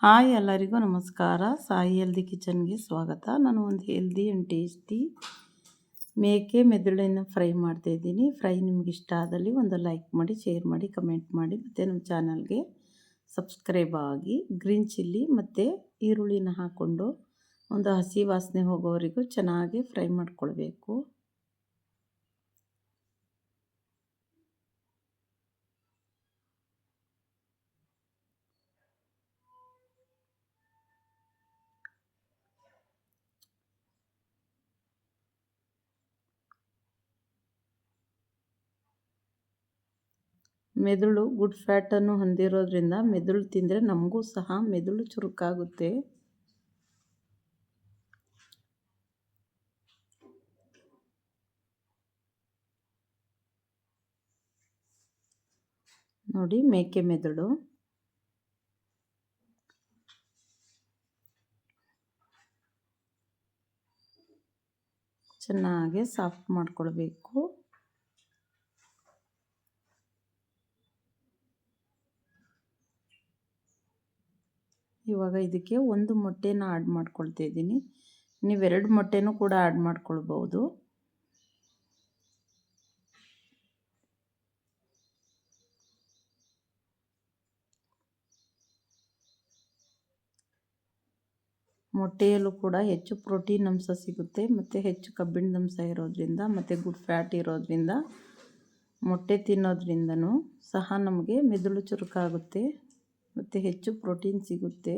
Hi ಎಲ್ಲರಿಗೂ ನಮಸ್ಕಾರ. Sai healthy ಕಿಚನ್ಗೆ ಸ್ವಾಗತ. ನಾನು ಒಂದು ಹೆಲ್ದಿ ಆ್ಯಂಡ್ ಟೇಸ್ಟಿ ಮೇಕೆ ಮೆದುಳಿನ ಫ್ರೈ ಮಾಡ್ತಾಯಿದ್ದೀನಿ. ಫ್ರೈ ನಿಮ್ಗೆ ಇಷ್ಟ ಆದಲ್ಲಿ ಒಂದು ಲೈಕ್ ಮಾಡಿ, ಶೇರ್ ಮಾಡಿ, ಕಮೆಂಟ್ ಮಾಡಿ, ಮತ್ತು ನಮ್ಮ ಚಾನಲ್ಗೆ ಸಬ್ಸ್ಕ್ರೈಬ್ ಆಗಿ. ಗ್ರೀನ್ ಚಿಲ್ಲಿ ಮತ್ತು ಈರುಳ್ಳಿನ ಹಾಕ್ಕೊಂಡು ಒಂದು ಹಸಿ ವಾಸನೆ ಹೋಗೋವರೆಗೂ ಚೆನ್ನಾಗಿ ಫ್ರೈ ಮಾಡ್ಕೊಳ್ಬೇಕು. ಮೆದುಳು ಗುಡ್ ಫ್ಯಾಟನ್ನು ಹೊಂದಿರೋದ್ರಿಂದ ಮೆದುಳು ತಿಂದರೆ ನಮಗೂ ಸಹ ಮೆದುಳು ಚುರುಕಾಗುತ್ತೆ. ನೋಡಿ, ಮೇಕೆ ಮೆದುಳು ಚೆನ್ನಾಗಿ ಸಾಫ್ಟ್ ಮಾಡ್ಕೊಳ್ಬೇಕು. ಇವಾಗ ಇದಕ್ಕೆ ಒಂದು ಮೊಟ್ಟೆನ ಆ್ಯಡ್ ಮಾಡ್ಕೊಳ್ತಾ ಇದ್ದೀನಿ. ನೀವು 2 ಮೊಟ್ಟೆನೂ ಕೂಡ ಆ್ಯಡ್ ಮಾಡ್ಕೊಳ್ಬೋದು. ಮೊಟ್ಟೆಯಲ್ಲೂ ಕೂಡ ಹೆಚ್ಚು ಪ್ರೋಟೀನ್ ಅಂಶ ಸಿಗುತ್ತೆ, ಮತ್ತು ಹೆಚ್ಚು ಕಬ್ಬಿಣದ ಅಂಶ ಇರೋದ್ರಿಂದ, ಮತ್ತು ಗುಡ್ ಫ್ಯಾಟ್ ಇರೋದ್ರಿಂದ ಮೊಟ್ಟೆ ತಿನ್ನೋದ್ರಿಂದನೂ ಸಹ ನಮಗೆ ಮೆದುಳು ಚುರುಕಾಗುತ್ತೆ ಮತ್ತು ಹೆಚ್ಚು ಪ್ರೋಟೀನ್ ಸಿಗುತ್ತೆ.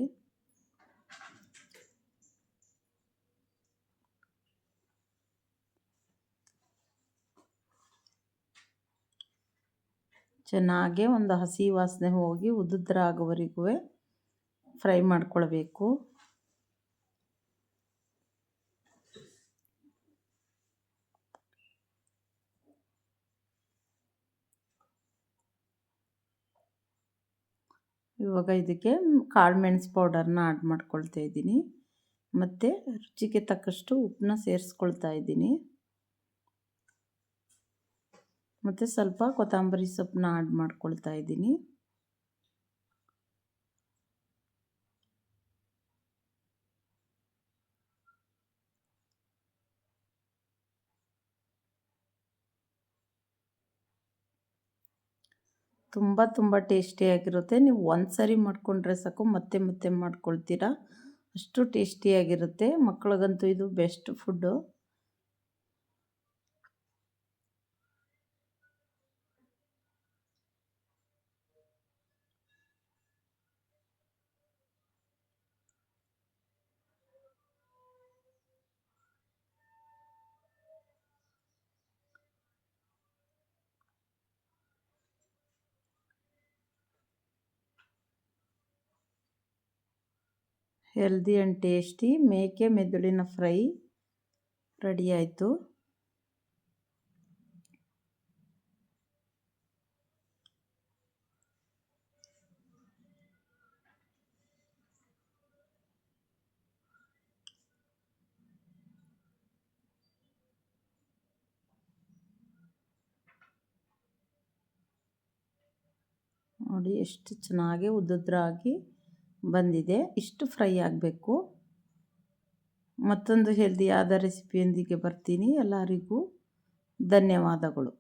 ಚೆನ್ನಾಗಿ ಒಂದು ಹಸಿ ವಾಸನೆ ಹೋಗಿ ಉದುದ್ರ ಆಗೋವರೆಗೂ ಫ್ರೈ ಮಾಡ್ಕೊಳ್ಬೇಕು. ಇವಾಗ ಇದಕ್ಕೆ ಕಾಳು ಮೆಣಸು ಪೌಡರ್ನ ಆ್ಯಡ್ ಮಾಡ್ಕೊಳ್ತಾ ಇದ್ದೀನಿ, ಮತ್ತು ರುಚಿಗೆ ತಕ್ಕಷ್ಟು ಉಪ್ಪನ್ನ ಸೇರಿಸ್ಕೊಳ್ತಾ ಇದ್ದೀನಿ, ಮತ್ತು ಸ್ವಲ್ಪ ಕೊತ್ತಂಬರಿ ಸೊಪ್ಪನ್ನ ಆ್ಯಡ್ ಮಾಡ್ಕೊಳ್ತಾ ಇದ್ದೀನಿ. ತುಂಬ ಟೇಸ್ಟಿಯಾಗಿರುತ್ತೆ. ನೀವು ಒಂದು ಸರಿ ಮಾಡಿಕೊಂಡ್ರೆ ಸಾಕು, ಮತ್ತೆ ಮತ್ತೆ ಮಾಡ್ಕೊಳ್ತೀರಾ, ಅಷ್ಟು ಟೇಸ್ಟಿಯಾಗಿರುತ್ತೆ. ಮಕ್ಕಳಿಗಂತೂ ಇದು best food. Healthy and tasty ಮೇಕೆ ಮೆದುಳಿನ ಫ್ರೈ ರೆಡಿ ಆಯಿತು. ನೋಡಿ ಎಷ್ಟು ಚೆನ್ನಾಗಿ ಉದ್ದುದ್ರಾಗಿ ಬಂದಿದೆ. ಇಷ್ಟು ಫ್ರೈ ಆಗಬೇಕು. ಮತ್ತೊಂದು ಹೆಲ್ದಿಯಾದ ರೆಸಿಪಿಯೊಂದಿಗೆ ಬರ್ತೀನಿ. ಎಲ್ಲರಿಗೂ ಧನ್ಯವಾದಗಳು.